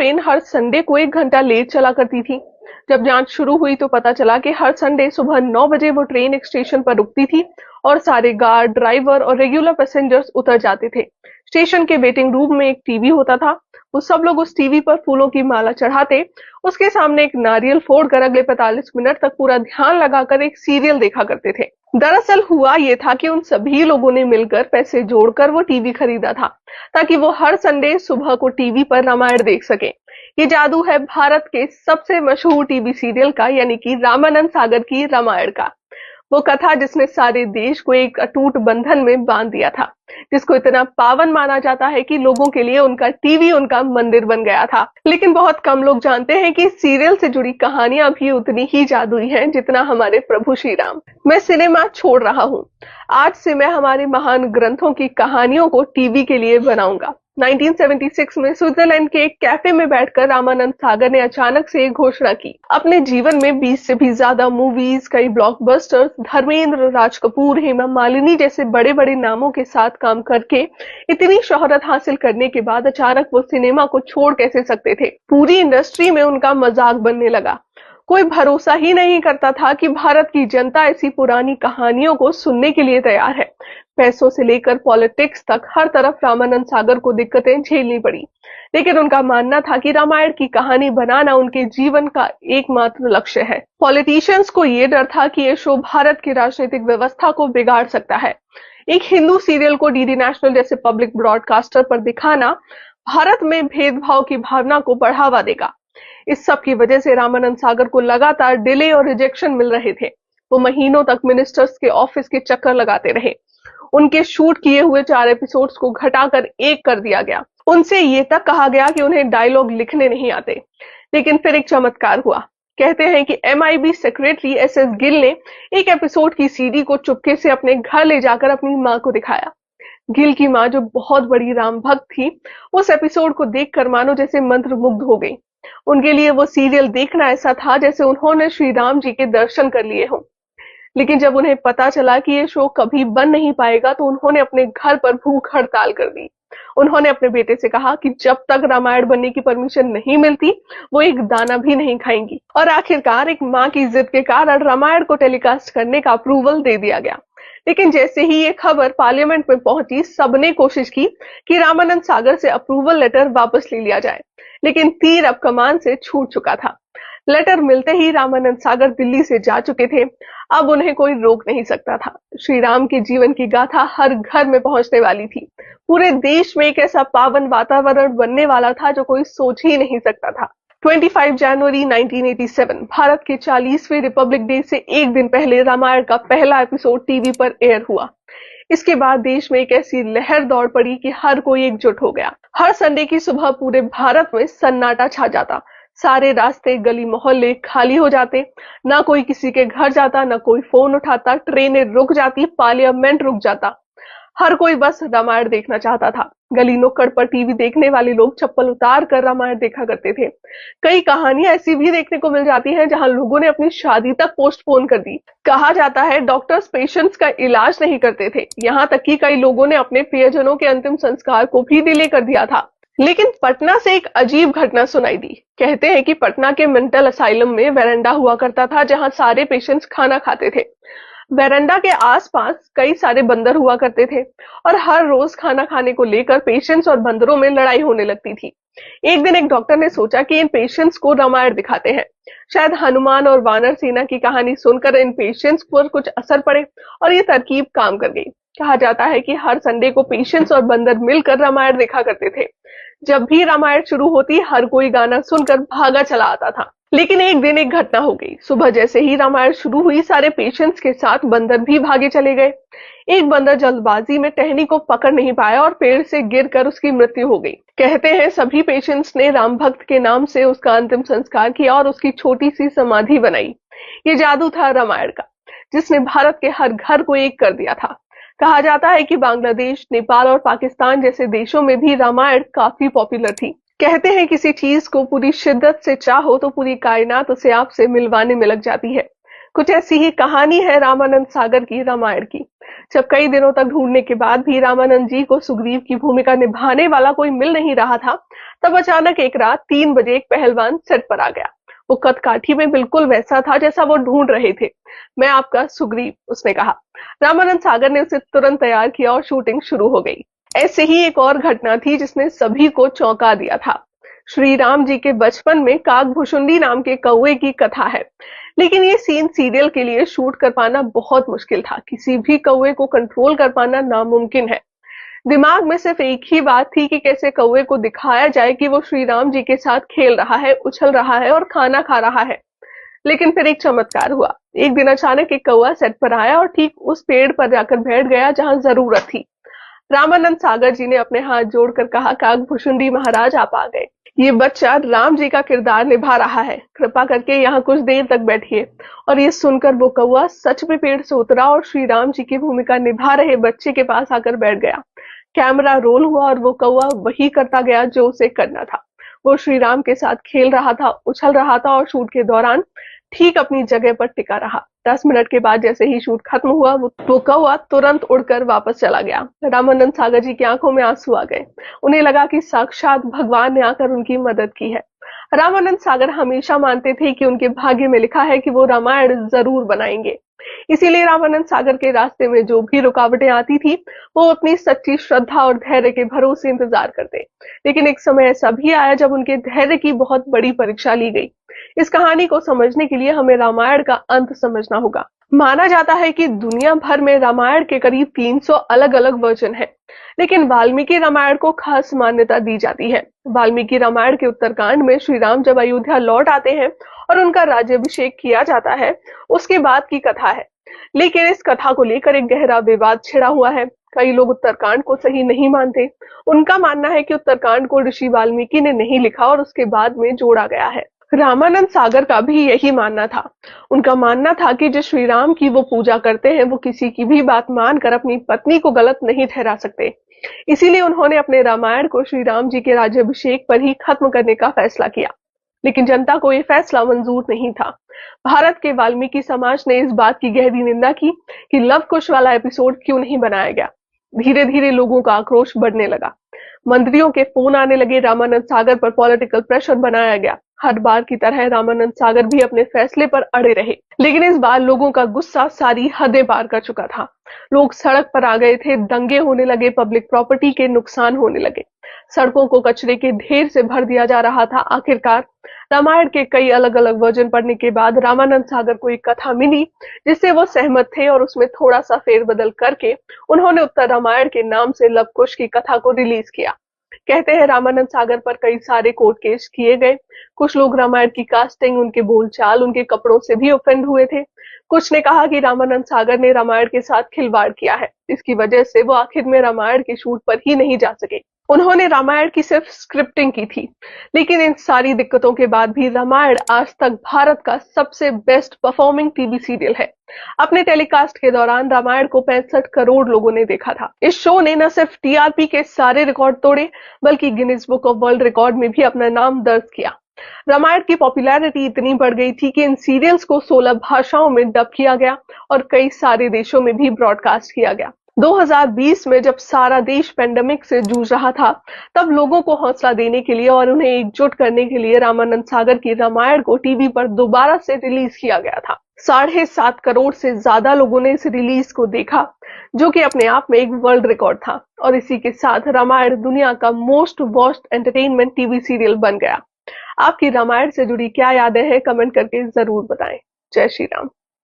Train हर Sunday को 1 घंटा late चला करती थी। जब जांच शुरू हुई तो पता चला कि हर संडे सुबह 9 बजे वो ट्रेन एक स्टेशन पर रुकती थी और सारे गार्ड, ड्राइवर और रेगुलर पैसेंजर्स उतर जाते थे। स्टेशन के वेटिंग रूम में एक टीवी होता था। वो सब लोग उस टीवी पर फूलों की माला चढ़ाते, उसके सामने एक नारियल फोड़कर अगले 45 मिनट तक पूरा ध्यान लगाकर एक सीरियल देखा करते थे। दरअसल हुआ ये था कि उन सभी लोगों ने मिलकर पैसे जोड़कर वो टीवी खरीदा था ताकि वो हर संडे सुबह को टीवी पर रामायण देख सके। ये जादू है भारत के सबसे मशहूर टीवी सीरियल का, यानी कि रामानंद सागर की रामायण का। वो कथा जिसने सारे देश को एक अटूट बंधन में बांध दिया था, जिसको इतना पावन माना जाता है कि लोगों के लिए उनका टीवी उनका मंदिर बन गया था। लेकिन बहुत कम लोग जानते हैं कि सीरियल से जुड़ी कहानियां भी उतनी ही जादुई हैं जितना हमारे प्रभु श्री राम। मैं सिनेमा छोड़ रहा हूँ। आज से मैं हमारे महान ग्रंथों की कहानियों को टीवी के लिए बनाऊंगा। 1976 में स्विट्जरलैंड के एक कैफे में बैठकर रामानंद सागर ने अचानक से एक घोषणा की। अपने जीवन में 20 से भी ज्यादा मूवीज, कई ब्लॉकबस्टर्स, धर्मेंद्र, राज कपूर, हेमा मालिनी जैसे बड़े बड़े नामों के साथ काम करके इतनी शोहरत हासिल करने के बाद अचानक वो सिनेमा को छोड़ कैसे सकते थे। पूरी इंडस्ट्री में उनका मजाक बनने लगा। कोई भरोसा ही नहीं करता था कि भारत की जनता ऐसी पुरानी कहानियों को सुनने के लिए तैयार है। पैसों से लेकर पॉलिटिक्स तक हर तरफ रामानंद सागर को दिक्कतें झेलनी पड़ी, लेकिन उनका मानना था कि रामायण की कहानी बनाना उनके जीवन का एकमात्र लक्ष्य है। पॉलिटिशियंस को ये डर था कि ये शो भारत की राजनीतिक व्यवस्था को बिगाड़ सकता है। एक हिंदू सीरियल को डीडी नेशनल जैसे पब्लिक ब्रॉडकास्टर पर दिखाना भारत में भेदभाव की भावना को बढ़ावा देगा। इस सब की वजह से रामानंद सागर को लगातार डिले और रिजेक्शन मिल रहे थे। वो महीनों तक मिनिस्टर्स के ऑफिस के चक्कर लगाते रहे। उनके शूट किए हुए 4 एपिसोड्स को घटाकर 1 कर दिया गया। उनसे ये तक कहा गया कि उन्हें डायलॉग लिखने नहीं आते। लेकिन फिर एक चमत्कार हुआ। कहते हैं कि MIB सेक्रेटरी SS गिल ने एक एपिसोड की CD को चुपके से अपने घर ले जाकर अपनी माँ को दिखाया। गिल की माँ, जो बहुत बड़ी राम भक्त थी, उस एपिसोड को देखकर मानो जैसे मंत्रमुग्ध हो गई। उनके लिए वो सीरियल देखना ऐसा था जैसे उन्होंने श्री राम जी के दर्शन कर लिए हों। लेकिन जब उन्हें पता चला कि ये शो कभी बन नहीं पाएगा तो उन्होंने अपने घर पर भूख हड़ताल कर दी। उन्होंने अपने बेटे से कहा कि जब तक रामायण बनने की परमिशन नहीं मिलती वो एक दाना भी नहीं खाएंगी। और आखिरकार एक माँ की जिद के कारण रामायण को टेलीकास्ट करने का अप्रूवल दे दिया गया। लेकिन जैसे ही ये खबर पार्लियामेंट में पहुंची, सबने कोशिश की कि रामानंद सागर से अप्रूवल लेटर वापस ले लिया जाए, लेकिन तीर अब कमान से छूट चुका था। लेटर मिलते ही रामानंद सागर दिल्ली से जा चुके थे। अब उन्हें कोई रोक नहीं सकता था। श्री राम के जीवन की गाथा हर घर में पहुंचने वाली थी। पूरे देश में एक ऐसा पावन वातावरण बनने वाला था जो कोई सोच ही नहीं सकता था। 25 जनवरी 1987 भारत के 40वें रिपब्लिक डे से एक दिन पहले रामायण का पहला एपिसोड टीवी पर एयर हुआ। इसके बाद देश में एक ऐसी लहर दौड़ पड़ी कि हर कोई एकजुट हो गया। हर संडे की सुबह पूरे भारत में सन्नाटा छा जाता। सारे रास्ते, गली मोहल्ले खाली हो जाते। ना कोई किसी के घर जाता, ना कोई फोन उठाता। ट्रेनें रुक जाती, पार्लियामेंट रुक जाता। हर कोई बस रामायण देखना चाहता था। गली नुक्कड़ पर टीवी देखने वाले लोग चप्पल उतार कर रामायण देखा करते थे। कई कहानियां ऐसी भी देखने को मिल जाती हैं जहां लोगों ने अपनी शादी तक पोस्टपोन कर दी। कहा जाता है डॉक्टर्स पेशेंट्स का इलाज नहीं करते थे। यहाँ तक कि कई लोगों ने अपने प्रियजनों के अंतिम संस्कार को भी डिले कर दिया था। लेकिन पटना से एक अजीब घटना सुनाई दी। कहते हैं कि पटना के मेंटल असाइलम में वेरेंडा हुआ करता था जहां सारे पेशेंट्स खाना खाते थे। वेरेंडा के आसपास कई सारे बंदर हुआ करते थे और हर रोज खाना खाने को लेकर पेशेंट्स और बंदरों में लड़ाई होने लगती थी। एक दिन एक डॉक्टर ने सोचा कि इन पेशेंट्स को रामायण दिखाते हैं। शायद हनुमान और वानर सेना की कहानी सुनकर इन पेशेंट्स पर कुछ असर पड़े और ये तरकीब काम कर गई। कहा जाता है कि हर संडे को पेशेंट्स और बंदर मिलकर रामायण देखा करते थे। जब भी रामायण शुरू होती हर कोई गाना सुनकर भागा चला आता था। लेकिन एक दिन एक घटना हो गई। सुबह जैसे ही रामायण शुरू हुई सारे पेशेंट्स के साथ बंदर भी भागे चले गए। एक बंदर जल्दबाजी में टहनी को पकड़ नहीं पाया और पेड़ से गिरकर उसकी मृत्यु हो गई। कहते हैं सभी पेशेंट्स ने राम भक्त के नाम से उसका अंतिम संस्कार किया और उसकी छोटी सी समाधि बनाई। ये जादू था रामायण का, जिसने भारत के हर घर को एक कर दिया था। कहा जाता है कि बांग्लादेश, नेपाल और पाकिस्तान जैसे देशों में भी रामायण काफी पॉपुलर थी। कहते हैं किसी चीज को पूरी शिद्दत से चाहो तो पूरी कायनात उसे आपसे मिलवाने में लग जाती है। कुछ ऐसी ही कहानी है रामानंद सागर की रामायण की। जब कई दिनों तक ढूंढने के बाद भी रामानंद जी को सुग्रीव की भूमिका निभाने वाला कोई मिल नहीं रहा था, तब अचानक एक रात 3 बजे एक पहलवान सेट पर आ गया। वो कदकाठी में बिल्कुल वैसा था जैसा वो ढूंढ रहे थे। मैं आपका सुग्रीव, उसने कहा। रामानंद सागर ने उसे तुरंत तैयार किया और शूटिंग शुरू हो गई। ऐसे ही एक और घटना थी जिसने सभी को चौंका दिया था। श्री राम जी के बचपन में काकभुशुंडी नाम के कौवे की कथा है, लेकिन ये सीन सीरियल के लिए शूट कर पाना बहुत मुश्किल था। किसी भी कौवे को कंट्रोल कर पाना नामुमकिन है। दिमाग में सिर्फ एक ही बात थी कि कैसे कौवे को दिखाया जाए कि वो श्री राम जी के साथ खेल रहा है, उछल रहा है और खाना खा रहा है। लेकिन फिर एक चमत्कार हुआ। एक दिन अचानक एक कौवा सेट पर आया और ठीक उस पेड़ पर जाकर बैठ गया जहां जरूरत थी। रामानंद सागर जी ने अपने हाथ जोड़कर कहा, काकभुशुंडी महाराज आप आ गए। ये बच्चा राम जी का किरदार निभा रहा है, कृपा करके यहाँ कुछ देर तक बैठिए। और ये सुनकर वो कौवा सच में पेड़ से उतरा और श्री राम जी की भूमिका निभा रहे बच्चे के पास आकर बैठ गया। कैमरा रोल हुआ और वो कौवा वही करता गया जो उसे करना था। वो श्री राम के साथ खेल रहा था, उछल रहा था और शूट के दौरान ठीक अपनी जगह पर टिका रहा। 10 मिनट के बाद जैसे ही शूट खत्म हुआ वो कौवा तुरंत उड़कर वापस चला गया। रामानंद सागर जी की आंखों में आंसू आ गए। उन्हें लगा कि साक्षात भगवान ने आकर उनकी मदद की है। रामानंद सागर हमेशा मानते थे कि उनके भाग्य में लिखा है कि वो रामायण जरूर बनाएंगे। इसीलिए रामानंद सागर के रास्ते में जो भी रुकावटें आती थी, वो अपनी सच्ची श्रद्धा और धैर्य के भरोसे इंतजार करते। लेकिन एक समय ऐसा भी आया जब उनके धैर्य की बहुत बड़ी परीक्षा ली गई। इस कहानी को समझने के लिए हमें रामायण का अंत समझना होगा। माना जाता है कि दुनिया भर में रामायण के करीब 300 अलग अलग वर्जन हैं, लेकिन वाल्मीकि रामायण को खास मान्यता दी जाती है। वाल्मीकि रामायण के उत्तरकांड में श्री राम जब अयोध्या लौट आते हैं और उनका राज्याभिषेक किया जाता है, उसके बाद की कथा है। लेकिन इस कथा को लेकर एक गहरा विवाद छिड़ा हुआ है। कई लोग उत्तरकांड को सही नहीं मानते। उनका मानना है कि उत्तरकांड को ऋषि वाल्मीकि ने नहीं लिखा और उसके बाद में जोड़ा गया है। रामानंद सागर का भी यही मानना था। उनका मानना था कि जो श्री राम की वो पूजा करते हैं, वो किसी की भी बात मानकर अपनी पत्नी को गलत नहीं ठहरा सकते। इसीलिए उन्होंने अपने रामायण को श्री राम जी के राज्याभिषेक पर ही खत्म करने का फैसला किया। लेकिन जनता को ये फैसला मंजूर नहीं था। भारत के वाल्मीकि समाज ने इस बात की गहरी निंदा की कि लव कुश वाला एपिसोड क्यों नहीं बनाया गया। धीरे धीरे लोगों का आक्रोश बढ़ने लगा। मंत्रियों के फोन आने लगे। रामानंद सागर पर पॉलिटिकल प्रेशर बनाया गया। हर बार की तरह रामानंद सागर भी अपने फैसले पर अड़े रहे, लेकिन इस बार लोगों का गुस्सा सारी हदें पार कर चुका था। लोग सड़क पर आ गए थे, दंगे होने लगे, पब्लिक प्रॉपर्टी के नुकसान होने लगे, सड़कों को कचरे के ढेर से भर दिया जा रहा था। आखिरकार रामायण के कई अलग अलग वर्जन पढ़ने के बाद रामानंद सागर को एक कथा मिली जिससे वो सहमत थे और उसमें थोड़ा सा फेरबदल करके उन्होंने उत्तर रामायण के नाम से लव कुश की कथा को रिलीज किया। कहते हैं रामानंद सागर पर कई सारे कोर्ट केस किए गए। कुछ लोग रामायण की कास्टिंग, उनके बोलचाल, उनके कपड़ों से भी ऑफेंड हुए थे। कुछ ने कहा कि रामानंद सागर ने रामायण के साथ खिलवाड़ किया है, इसकी वजह से वो आखिर में रामायण के शूट पर ही नहीं जा सके। उन्होंने रामायण की सिर्फ स्क्रिप्टिंग की थी। लेकिन इन सारी दिक्कतों के बाद भी रामायण आज तक भारत का सबसे बेस्ट परफॉर्मिंग टीवी सीरियल है। अपने टेलीकास्ट के दौरान रामायण को 65 करोड़ लोगों ने देखा था। इस शो ने न सिर्फ टीआरपी के सारे रिकॉर्ड तोड़े, बल्कि Guinness book of world record में भी अपना नाम दर्ज किया। रामायण की पॉपुलैरिटी इतनी बढ़ गई थी कि इन सीरियल्स को 16 भाषाओं में डब किया गया और कई सारे देशों में भी ब्रॉडकास्ट किया गया। 2020 में जब सारा देश पेंडेमिक से जूझ रहा था, तब लोगों को हौसला देने के लिए और उन्हें एकजुट करने के लिए रामानंद सागर की रामायण को टीवी पर दोबारा से रिलीज किया गया था। 7.5 करोड़ से ज्यादा लोगों ने इस रिलीज को देखा, जो कि अपने आप में एक वर्ल्ड रिकॉर्ड था। और इसी के साथ रामायण दुनिया का most watched entertainment TV serial बन गया। आपकी रामायण से जुड़ी क्या यादें हैं, कमेंट करके जरूर बताएं। जय श्री राम।